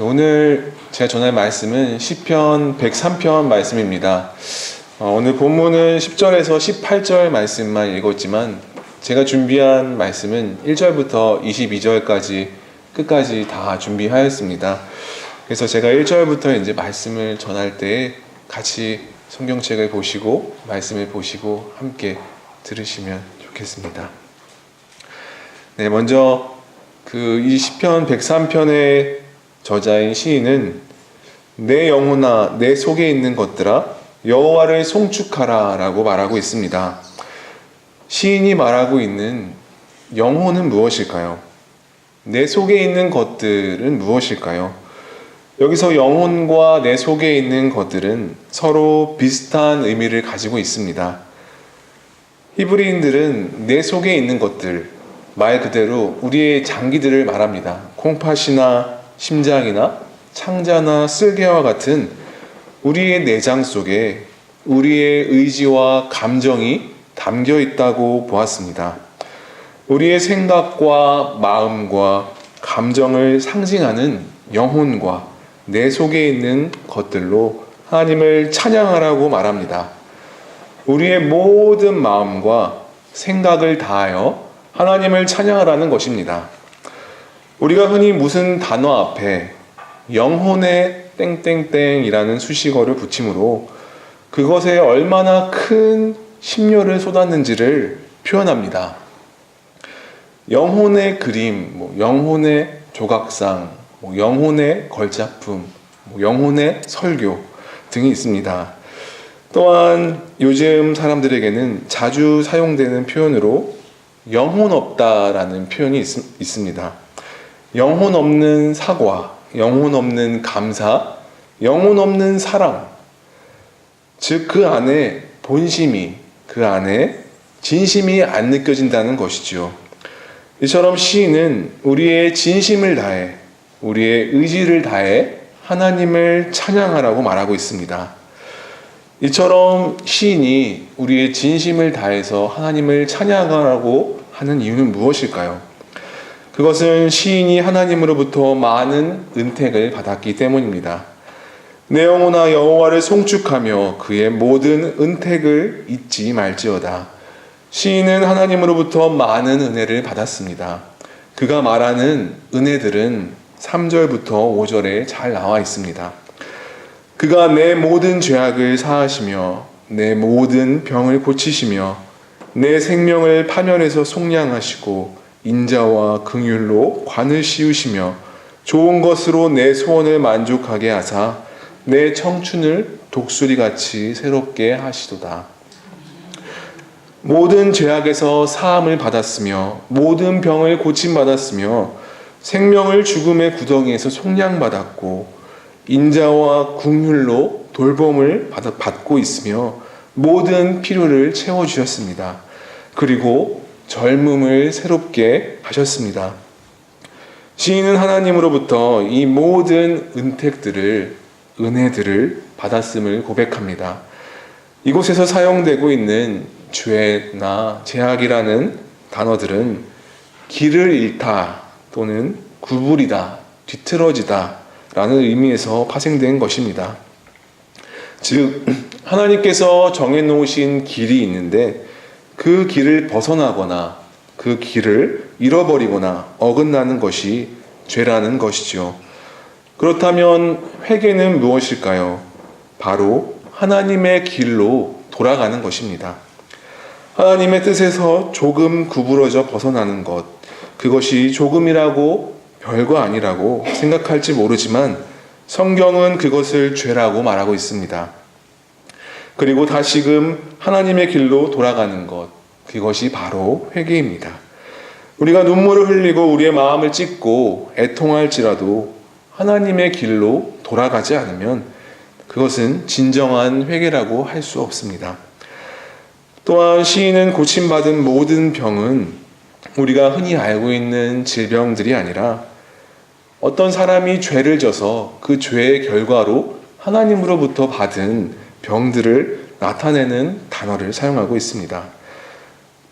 오늘 제가 전할 말씀은 시편 103편 말씀입니다. 오늘 본문은 10절에서 18절 말씀만 읽었지만 제가 준비한 말씀은 1절부터 22절까지 끝까지 다 준비하였습니다. 그래서 제가 1절부터 이제 말씀을 전할 때 같이 성경책을 보시고 말씀을 보시고 함께 들으시면 좋겠습니다. 네, 먼저 이 시편 103편의 저자인 시인은 내 영혼아 내 속에 있는 것들아 여호와를 송축하라 라고 말하고 있습니다. 시인이 말하고 있는 영혼은 무엇일까요? 내 속에 있는 것들은 무엇일까요? 여기서 영혼과 내 속에 있는 것들은 서로 비슷한 의미를 가지고 있습니다. 히브리인들은 내 속에 있는 것들, 말 그대로 우리의 장기들을 말합니다. 콩팥이나 심장이나 창자나 쓸개와 같은 우리의 내장 속에 우리의 의지와 감정이 담겨 있다고 보았습니다. 우리의 생각과 마음과 감정을 상징하는 영혼과 내 속에 있는 것들로 하나님을 찬양하라고 말합니다. 우리의 모든 마음과 생각을 다하여 하나님을 찬양하라는 것입니다. 우리가 흔히 무슨 단어 앞에 영혼의 땡땡땡이라는 수식어를 붙임으로 그것에 얼마나 큰 심려를 쏟았는지를 표현합니다. 영혼의 그림, 영혼의 조각상, 영혼의 걸작품, 영혼의 설교 등이 있습니다. 또한 요즘 사람들에게는 자주 사용되는 표현으로 영혼 없다라는 표현이 있습니다. 영혼 없는 사과, 영혼 없는 감사, 영혼 없는 사랑, 즉 그 안에 본심이, 그 안에 진심이 안 느껴진다는 것이죠. 이처럼 시인은 우리의 진심을 다해, 우리의 의지를 다해 하나님을 찬양하라고 말하고 있습니다. 이처럼 시인이 우리의 진심을 다해서 하나님을 찬양하라고 하는 이유는 무엇일까요? 그것은 시인이 하나님으로부터 많은 은택을 받았기 때문입니다. 내 영혼아 여호와를 송축하며 그의 모든 은택을 잊지 말지어다. 시인은 하나님으로부터 많은 은혜를 받았습니다. 그가 말하는 은혜들은 3절부터 5절에 잘 나와 있습니다. 그가 내 모든 죄악을 사하시며 내 모든 병을 고치시며 내 생명을 파멸해서 속량하시고 인자와 긍휼로 관을 씌우시며 좋은 것으로 내 소원을 만족하게 하사 내 청춘을 독수리같이 새롭게 하시도다. 모든 죄악에서 사함을 받았으며 모든 병을 고침받았으며 생명을 죽음의 구덩이에서 속량받았고 인자와 긍휼로 돌봄을 받고 있으며 모든 필요를 채워주셨습니다. 그리고 젊음을 새롭게 하셨습니다. 시인은 하나님으로부터 이 모든 은혜들을 받았음을 고백합니다. 이곳에서 사용되고 있는 죄나 죄악이라는 단어들은 길을 잃다 또는 구부리다, 뒤틀어지다 라는 의미에서 파생된 것입니다. 즉 하나님께서 정해놓으신 길이 있는데 그 길을 벗어나거나 그 길을 잃어버리거나 어긋나는 것이 죄라는 것이죠. 그렇다면 회개는 무엇일까요? 바로 하나님의 길로 돌아가는 것입니다. 하나님의 뜻에서 조금 구부러져 벗어나는 것, 그것이 조금이라고 별거 아니라고 생각할지 모르지만 성경은 그것을 죄라고 말하고 있습니다. 그리고 다시금 하나님의 길로 돌아가는 것, 그것이 바로 회개입니다. 우리가 눈물을 흘리고 우리의 마음을 찢고 애통할지라도 하나님의 길로 돌아가지 않으면 그것은 진정한 회개라고 할 수 없습니다. 또한 시인은 고침받은 모든 병은 우리가 흔히 알고 있는 질병들이 아니라 어떤 사람이 죄를 져서 그 죄의 결과로 하나님으로부터 받은 병들을 나타내는 단어를 사용하고 있습니다.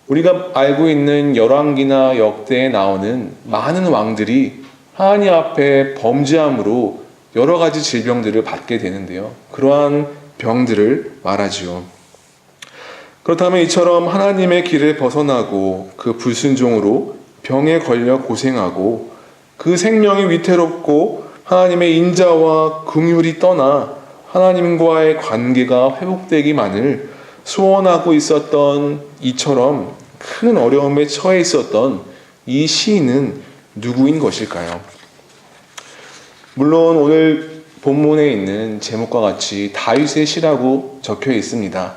우리가 알고 있는 열왕기나 역대에 나오는 많은 왕들이 하나님 앞에 범죄함으로 여러 가지 질병들을 받게 되는데요. 그러한 병들을 말하지요. 그렇다면 이처럼 하나님의 길을 벗어나고 그 불순종으로 병에 걸려 고생하고 그 생명이 위태롭고 하나님의 인자와 긍휼이 떠나 하나님과의 관계가 회복되기만을 소원하고 있었던 이처럼 큰 어려움에 처해 있었던 이 시인은 누구인 것일까요? 물론 오늘 본문에 있는 제목과 같이 다윗의 시라고 적혀 있습니다.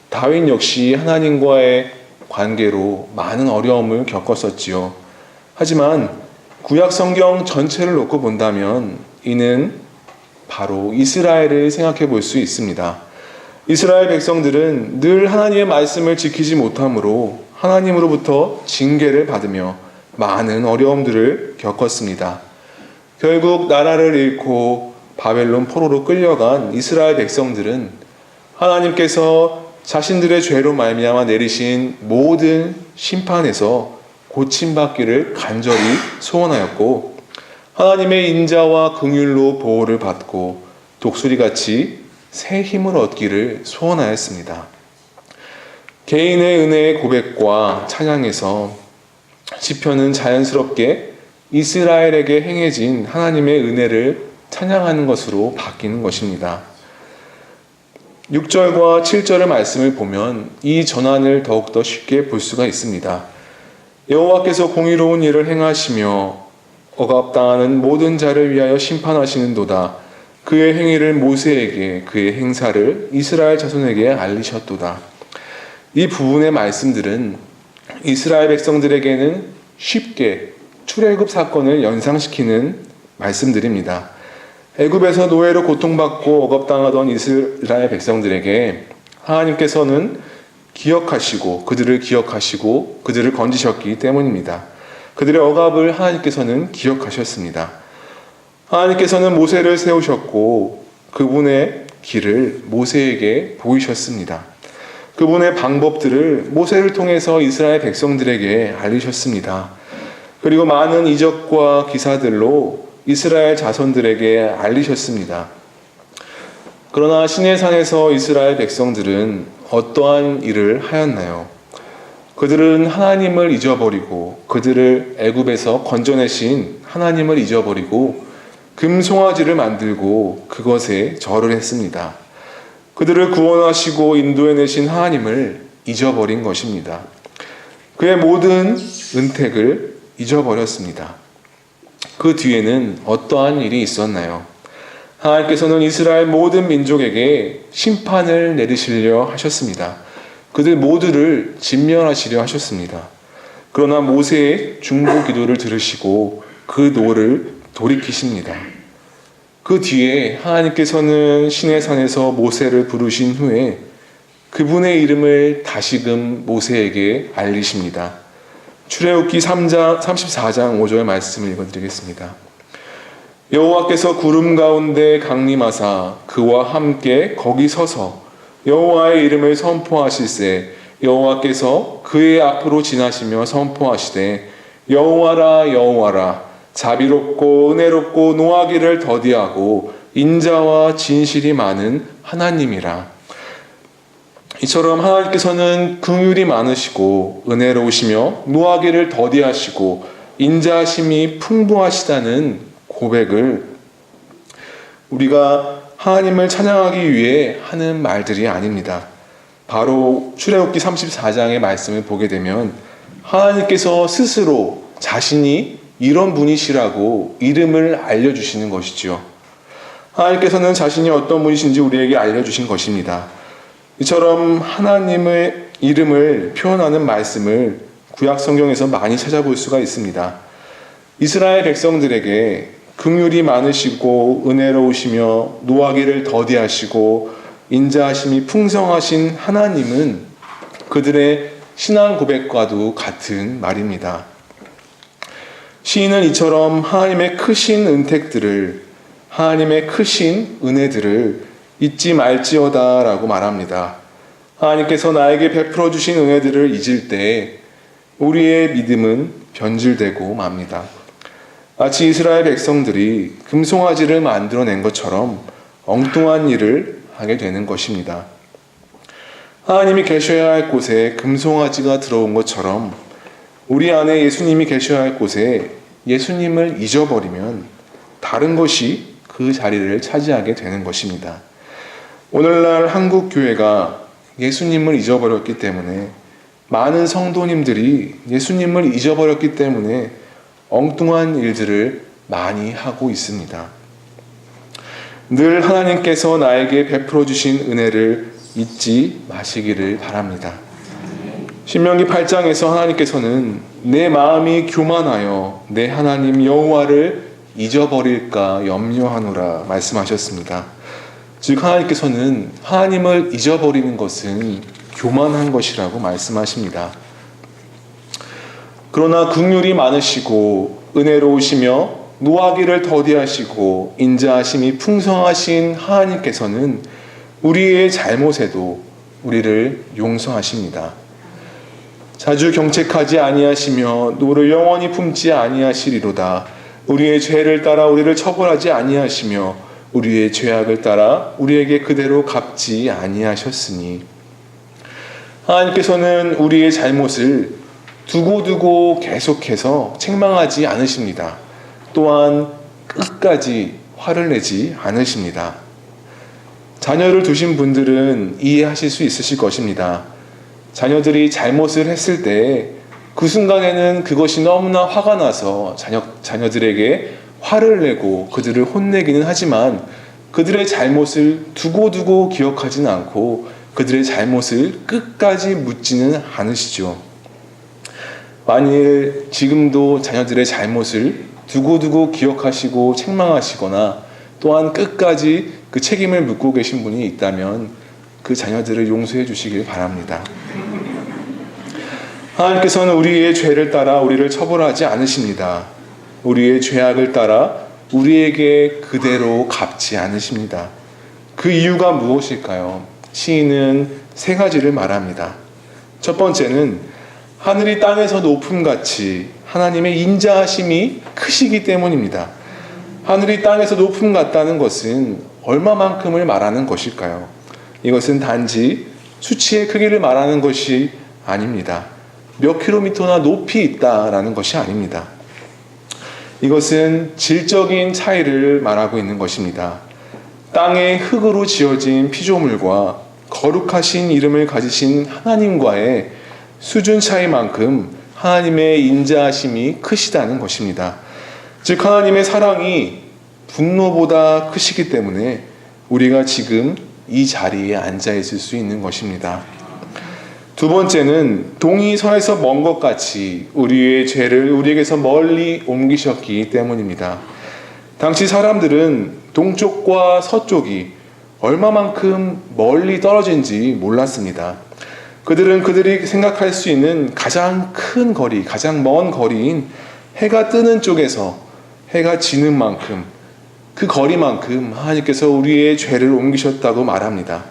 다윗 역시 하나님과의 관계로 많은 어려움을 겪었었지요. 하지만 구약 성경 전체를 놓고 본다면 이는 바로 이스라엘을 생각해 볼 수 있습니다. 이스라엘 백성들은 늘 하나님의 말씀을 지키지 못함으로 하나님으로부터 징계를 받으며 많은 어려움들을 겪었습니다. 결국 나라를 잃고 바벨론 포로로 끌려간 이스라엘 백성들은 하나님께서 자신들의 죄로 말미암아 내리신 모든 심판에서 고침받기를 간절히 소원하였고 하나님의 인자와 긍휼로 보호를 받고 독수리같이 새 힘을 얻기를 소원하였습니다. 개인의 은혜의 고백과 찬양에서 시편은 자연스럽게 이스라엘에게 행해진 하나님의 은혜를 찬양하는 것으로 바뀌는 것입니다. 6절과 7절의 말씀을 보면 이 전환을 더욱더 쉽게 볼 수가 있습니다. 여호와께서 공의로운 일을 행하시며 억압당하는 모든 자를 위하여 심판하시는도다. 그의 행위를 모세에게 그의 행사를 이스라엘 자손에게 알리셨도다. 이 부분의 말씀들은 이스라엘 백성들에게는 쉽게 출애굽 사건을 연상시키는 말씀들입니다. 애굽에서 노예로 고통받고 억압당하던 이스라엘 백성들에게 하나님께서는 기억하시고 그들을 건지셨기 때문입니다. 그들의 억압을 하나님께서는 기억하셨습니다. 하나님께서는 모세를 세우셨고 그분의 길을 모세에게 보이셨습니다. 그분의 방법들을 모세를 통해서 이스라엘 백성들에게 알리셨습니다. 그리고 많은 이적과 기사들로 이스라엘 자손들에게 알리셨습니다. 그러나 시내산에서 이스라엘 백성들은 어떠한 일을 하였나요? 그들은 하나님을 잊어버리고 그들을 애굽에서 건져내신 하나님을 잊어버리고 금송아지를 만들고 그것에 절을 했습니다. 그들을 구원하시고 인도해내신 하나님을 잊어버린 것입니다. 그의 모든 은택을 잊어버렸습니다. 그 뒤에는 어떠한 일이 있었나요? 하나님께서는 이스라엘 모든 민족에게 심판을 내리시려 하셨습니다. 그들 모두를 진멸하시려 하셨습니다. 그러나 모세의 중보 기도를 들으시고 그 노를 돌이키십니다. 그 뒤에 하나님께서는 시내산에서 모세를 부르신 후에 그분의 이름을 다시금 모세에게 알리십니다. 출애굽기 34장 5절 말씀을 읽어드리겠습니다. 여호와께서 구름 가운데 강림하사 그와 함께 거기 서서 여호와의 이름을 선포하실세 여호와께서 그의 앞으로 지나시며 선포하시되 여호와라 여호와라 자비롭고 은혜롭고 노하기를 더디하고 인자와 진실이 많은 하나님이라. 이처럼 하나님께서는 긍휼이 많으시고 은혜로우시며 노하기를 더디하시고 인자하심이 풍부하시다는 고백을 우리가 하나님을 찬양하기 위해 하는 말들이 아닙니다. 바로 출애굽기 34장의 말씀을 보게 되면 하나님께서 스스로 자신이 이런 분이시라고 이름을 알려주시는 것이지요. 하나님께서는 자신이 어떤 분이신지 우리에게 알려주신 것입니다. 이처럼 하나님의 이름을 표현하는 말씀을 구약 성경에서 많이 찾아볼 수가 있습니다. 이스라엘 백성들에게 긍휼이 많으시고 은혜로우시며 노하기를 더디하시고 인자하심이 풍성하신 하나님은 그들의 신앙 고백과도 같은 말입니다. 시인은 이처럼 하나님의 크신 은택들을 하나님의 크신 은혜들을 잊지 말지어다 라고 말합니다. 하나님께서 나에게 베풀어 주신 은혜들을 잊을 때 우리의 믿음은 변질되고 맙니다. 마치 이스라엘 백성들이 금송아지를 만들어낸 것처럼 엉뚱한 일을 하게 되는 것입니다. 하나님이 계셔야 할 곳에 금송아지가 들어온 것처럼 우리 안에 예수님이 계셔야 할 곳에 예수님을 잊어버리면 다른 것이 그 자리를 차지하게 되는 것입니다. 오늘날 한국 교회가 예수님을 잊어버렸기 때문에, 많은 성도님들이 예수님을 잊어버렸기 때문에 엉뚱한 일들을 많이 하고 있습니다. 늘 하나님께서 나에게 베풀어 주신 은혜를 잊지 마시기를 바랍니다. 신명기 8장에서 하나님께서는 내 마음이 교만하여 내 하나님 여호와를 잊어버릴까 염려하노라 말씀하셨습니다. 즉 하나님께서는 하나님을 잊어버리는 것은 교만한 것이라고 말씀하십니다. 그러나 긍휼이 많으시고 은혜로우시며 노하기를 더디하시고 인자하심이 풍성하신 하나님께서는 우리의 잘못에도 우리를 용서하십니다. 자주 경책하지 아니하시며 노를 영원히 품지 아니하시리로다. 우리의 죄를 따라 우리를 처벌하지 아니하시며 우리의 죄악을 따라 우리에게 그대로 갚지 아니하셨으니, 하나님께서는 우리의 잘못을 두고두고 계속해서 책망하지 않으십니다. 또한 끝까지 화를 내지 않으십니다. 자녀를 두신 분들은 이해하실 수 있으실 것입니다. 자녀들이 잘못을 했을 때 그 순간에는 그것이 너무나 화가 나서 자녀들에게 화를 내고 그들을 혼내기는 하지만 그들의 잘못을 두고두고 기억하지는 않고 그들의 잘못을 끝까지 묻지는 않으시죠. 만일 지금도 자녀들의 잘못을 두고두고 기억하시고 책망하시거나 또한 끝까지 그 책임을 묻고 계신 분이 있다면 그 자녀들을 용서해 주시길 바랍니다. 하나님께서는 우리의 죄를 따라 우리를 처벌하지 않으십니다. 우리의 죄악을 따라 우리에게 그대로 갚지 않으십니다. 그 이유가 무엇일까요? 시인은 세 가지를 말합니다. 첫 번째는 하늘이 땅에서 높음같이 하나님의 인자하심이 크시기 때문입니다. 하늘이 땅에서 높음 같다는 것은 얼마만큼을 말하는 것일까요? 이것은 단지 수치의 크기를 말하는 것이 아닙니다. 몇 킬로미터나 높이 있다라는 것이 아닙니다. 이것은 질적인 차이를 말하고 있는 것입니다. 땅의 흙으로 지어진 피조물과 거룩하신 이름을 가지신 하나님과의 수준 차이만큼 하나님의 인자하심이 크시다는 것입니다. 즉 하나님의 사랑이 분노보다 크시기 때문에 우리가 지금 이 자리에 앉아 있을 수 있는 것입니다. 두 번째는 동이 서에서 먼 것 같이 우리의 죄를 우리에게서 멀리 옮기셨기 때문입니다. 당시 사람들은 동쪽과 서쪽이 얼마만큼 멀리 떨어진지 몰랐습니다. 그들은 그들이 생각할 수 있는 가장 큰 거리, 가장 먼 거리인 해가 뜨는 쪽에서 해가 지는 만큼, 그 거리만큼 하나님께서 우리의 죄를 옮기셨다고 말합니다.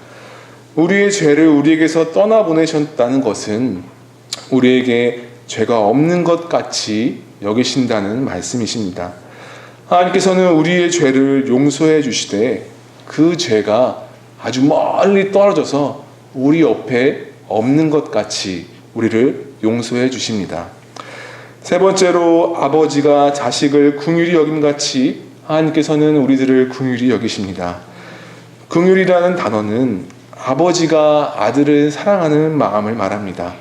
우리의 죄를 우리에게서 떠나보내셨다는 것은 우리에게 죄가 없는 것 같이 여기신다는 말씀이십니다. 하나님께서는 우리의 죄를 용서해 주시되 그 죄가 아주 멀리 떨어져서 우리 옆에 없는 것 같이 우리를 용서해 주십니다. 세 번째로 아버지가 자식을 긍휼히 여김같이 하나님께서는 우리들을 긍휼히 여기십니다. 긍휼이라는 단어는 아버지가 아들을 사랑하는 마음을 말합니다.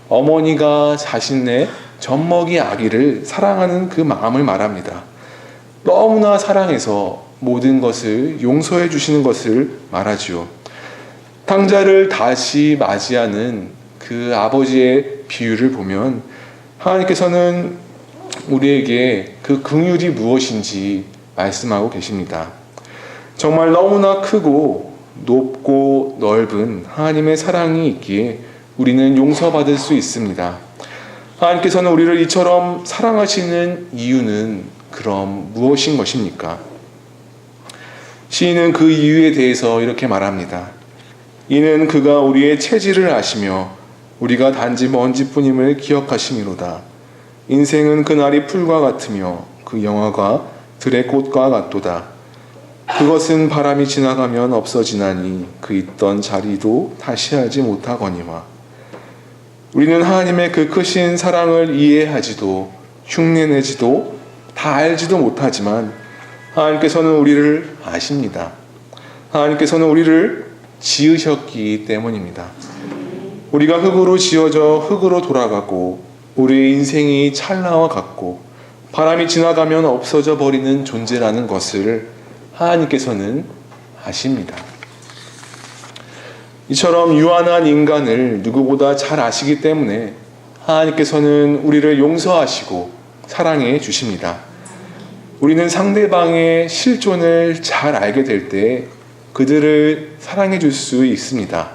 어머니가 자신의 젖먹이 아기를 사랑하는 그 마음을 말합니다. 너무나 사랑해서 모든 것을 용서해 주시는 것을 말하지요. 탕자를 다시 맞이하는 그 아버지의 비유를 보면 하나님께서는 우리에게 그 긍휼이 무엇인지 말씀하고 계십니다. 정말 너무나 크고 높고 넓은 하나님의 사랑이 있기에 우리는 용서받을 수 있습니다. 하나님께서는 우리를 이처럼 사랑하시는 이유는 그럼 무엇인 것입니까? 시인은 그 이유에 대해서 이렇게 말합니다. 이는 그가 우리의 체질을 아시며 우리가 단지 먼지뿐임을 기억하심이로다. 인생은 그날이 풀과 같으며 그 영화가 들의 꽃과 같도다. 그것은 바람이 지나가면 없어지나니 그 있던 자리도 다시 알지 못하거니와. 우리는 하나님의 그 크신 사랑을 이해하지도 흉내내지도 다 알지도 못하지만 하나님께서는 우리를 아십니다. 하나님께서는 우리를 지으셨기 때문입니다. 우리가 흙으로 지어져 흙으로 돌아가고 우리의 인생이 찰나와 같고 바람이 지나가면 없어져 버리는 존재라는 것을 하나님께서는 아십니다. 이처럼 유한한 인간을 누구보다 잘 아시기 때문에 하나님께서는 우리를 용서하시고 사랑해 주십니다. 우리는 상대방의 실존을 잘 알게 될 때 그들을 사랑해 줄 수 있습니다.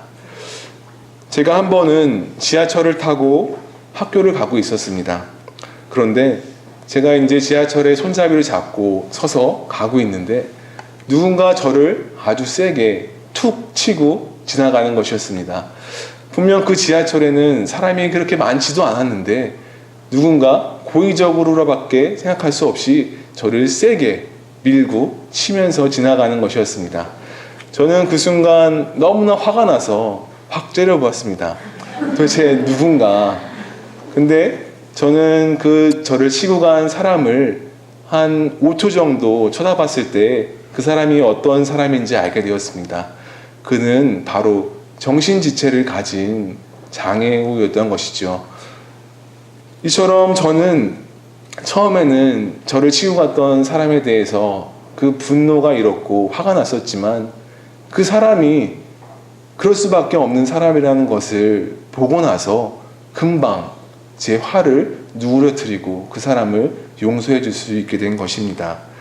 제가 한 번은 지하철을 타고 학교를 가고 있었습니다. 그런데 제가 이제 지하철에 손잡이를 잡고 서서 가고 있는데 누군가 저를 아주 세게 툭 치고 지나가는 것이었습니다. 분명 그 지하철에는 사람이 그렇게 많지도 않았는데 누군가 고의적으로밖에 생각할 수 없이 저를 세게 밀고 치면서 지나가는 것이었습니다. 저는 그 순간 너무나 화가 나서 확 째려보았습니다. 도대체 누군가. 근데 저는 그 저를 치고 간 사람을 한 5초 정도 쳐다봤을 때 그 사람이 어떤 사람인지 알게 되었습니다. 그는 바로 정신지체를 가진 장애우였던 것이죠. 이처럼 저는 처음에는 저를 치고 갔던 사람에 대해서 그 분노가 일었고 화가 났었지만 그 사람이 그럴 수밖에 없는 사람이라는 것을 보고 나서 금방 제 화를 누그러뜨리고 그 사람을 용서해 줄 수 있게 된 것입니다.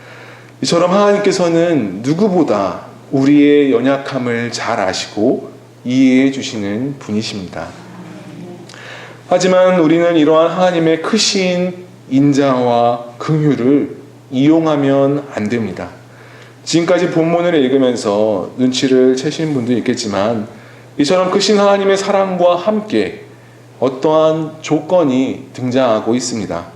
이처럼 하나님께서는 누구보다 우리의 연약함을 잘 아시고 이해해 주시는 분이십니다. 하지만 우리는 이러한 하나님의 크신 인자와 긍휼을 이용하면 안 됩니다. 지금까지 본문을 읽으면서 눈치를 채신 분도 있겠지만 이처럼 크신 하나님의 사랑과 함께 어떠한 조건이 등장하고 있습니다.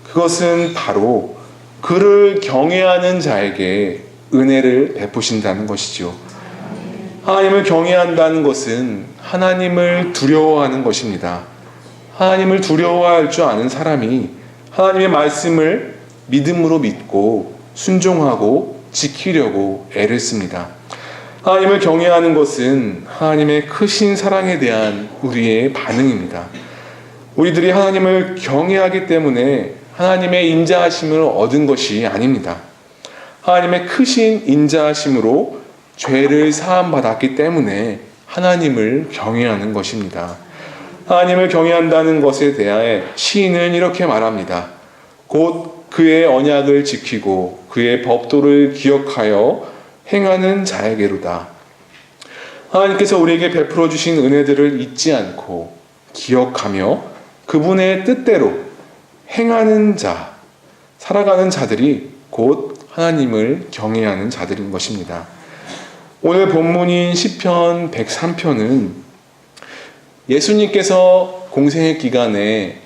그것은 바로 그를 경외하는 자에게 은혜를 베푸신다는 것이죠. 하나님을 경외한다는 것은 하나님을 두려워하는 것입니다. 하나님을 두려워할 줄 아는 사람이 하나님의 말씀을 믿음으로 믿고 순종하고 지키려고 애를 씁니다. 하나님을 경외하는 것은 하나님의 크신 사랑에 대한 우리의 반응입니다. 우리들이 하나님을 경외하기 때문에 하나님의 인자하심을 얻은 것이 아닙니다. 하나님의 크신 인자하심으로 죄를 사함받았기 때문에 하나님을 경외하는 것입니다. 하나님을 경외한다는 것에 대해 시인은 이렇게 말합니다. 곧 그의 언약을 지키고 그의 법도를 기억하여 행하는 자에게로다. 하나님께서 우리에게 베풀어 주신 은혜들을 잊지 않고 기억하며 그분의 뜻대로 행하는 자, 살아가는 자들이 곧 하나님을 경외하는 자들인 것입니다. 오늘 본문인 시편 103편은 예수님께서 공생의 기간에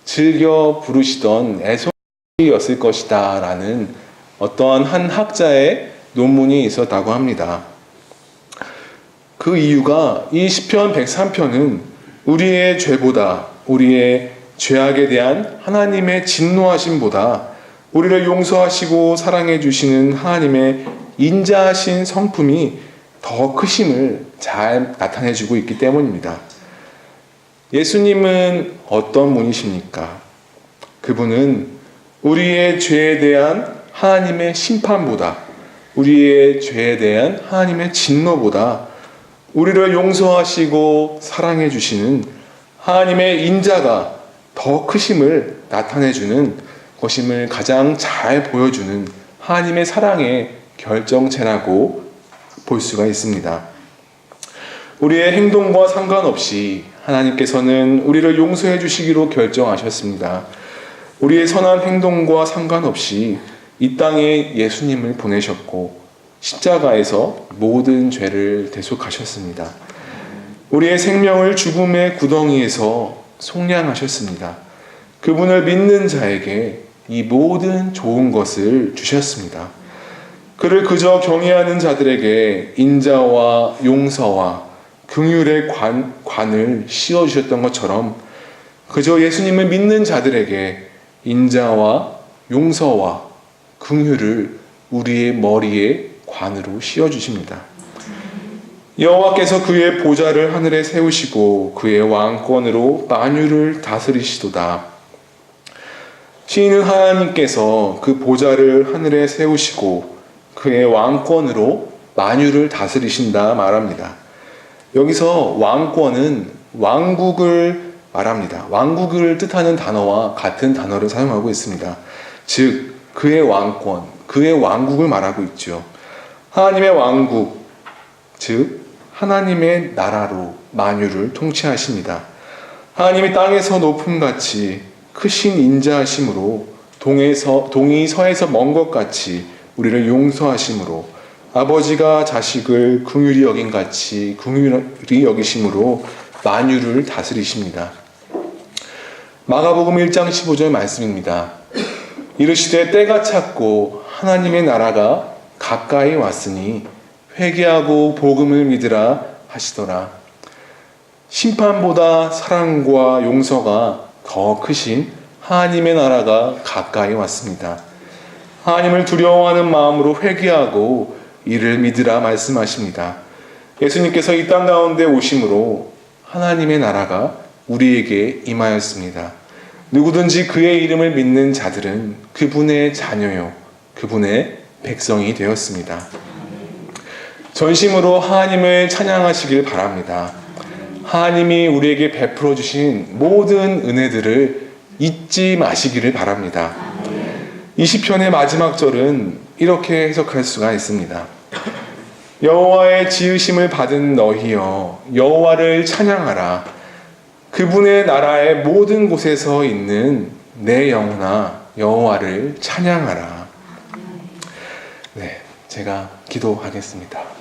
즐겨 부르시던 애송이였을 것이다 라는 어떠한 한 학자의 논문이 있었다고 합니다. 그 이유가 이 시편 103편은 우리의 죄보다 우리의 죄악에 대한 하나님의 진노하심보다 우리를 용서하시고 사랑해 주시는 하나님의 인자하신 성품이 더 크심을 잘 나타내 주고 있기 때문입니다. 예수님은 어떤 분이십니까? 그분은 우리의 죄에 대한 하나님의 심판보다 우리의 죄에 대한 하나님의 진노보다 우리를 용서하시고 사랑해 주시는 하나님의 인자가 더 크심을 나타내 주는 것임을 가장 잘 보여주는 하나님의 사랑의 결정체라고 볼 수가 있습니다. 우리의 행동과 상관없이 하나님께서는 우리를 용서해 주시기로 결정하셨습니다. 우리의 선한 행동과 상관없이 이 땅에 예수님을 보내셨고 십자가에서 모든 죄를 대속하셨습니다. 우리의 생명을 죽음의 구덩이에서 속량하셨습니다. 그분을 믿는 자에게 이 모든 좋은 것을 주셨습니다. 그를 그저 경외하는 자들에게 인자와 용서와 긍휼의 관을 씌워주셨던 것처럼 그저 예수님을 믿는 자들에게 인자와 용서와 긍휼을 우리의 머리에 관으로 씌워주십니다. 여호와께서 그의 보좌를 하늘에 세우시고 그의 왕권으로 만유를 다스리시도다. 시인은 하나님께서 그 보좌를 하늘에 세우시고 그의 왕권으로 만유를 다스리신다 말합니다. 여기서 왕권은 왕국을 말합니다. 왕국을 뜻하는 단어와 같은 단어를 사용하고 있습니다. 즉 그의 왕권, 그의 왕국을 말하고 있죠. 하나님의 왕국, 즉 하나님의 나라로 만유를 통치하십니다. 하나님이 땅에서 높음같이 크신 인자하심으로 동이 서에서 먼 것 같이 우리를 용서하심으로 아버지가 자식을 긍휼히 여긴같이 긍휼히 여기심으로 만유를 다스리십니다. 마가복음 1장 15절 말씀입니다. 이르시되 때가 찼고 하나님의 나라가 가까이 왔으니 회개하고 복음을 믿으라 하시더라. 심판보다 사랑과 용서가 더 크신 하나님의 나라가 가까이 왔습니다. 하나님을 두려워하는 마음으로 회개하고 이를 믿으라 말씀하십니다. 예수님께서 이 땅 가운데 오심으로 하나님의 나라가 우리에게 임하였습니다. 누구든지 그의 이름을 믿는 자들은 그분의 자녀요, 그분의 백성이 되었습니다. 전심으로 하나님을 찬양하시길 바랍니다. 하나님이 우리에게 베풀어 주신 모든 은혜들을 잊지 마시기를 바랍니다. 이 시편의 마지막 절은 이렇게 해석할 수가 있습니다. 여호와의 지으심을 받은 너희여 여호와를 찬양하라. 그분의 나라의 모든 곳에서 있는 내 영혼아 여호와를 찬양하라. 네, 제가 기도하겠습니다.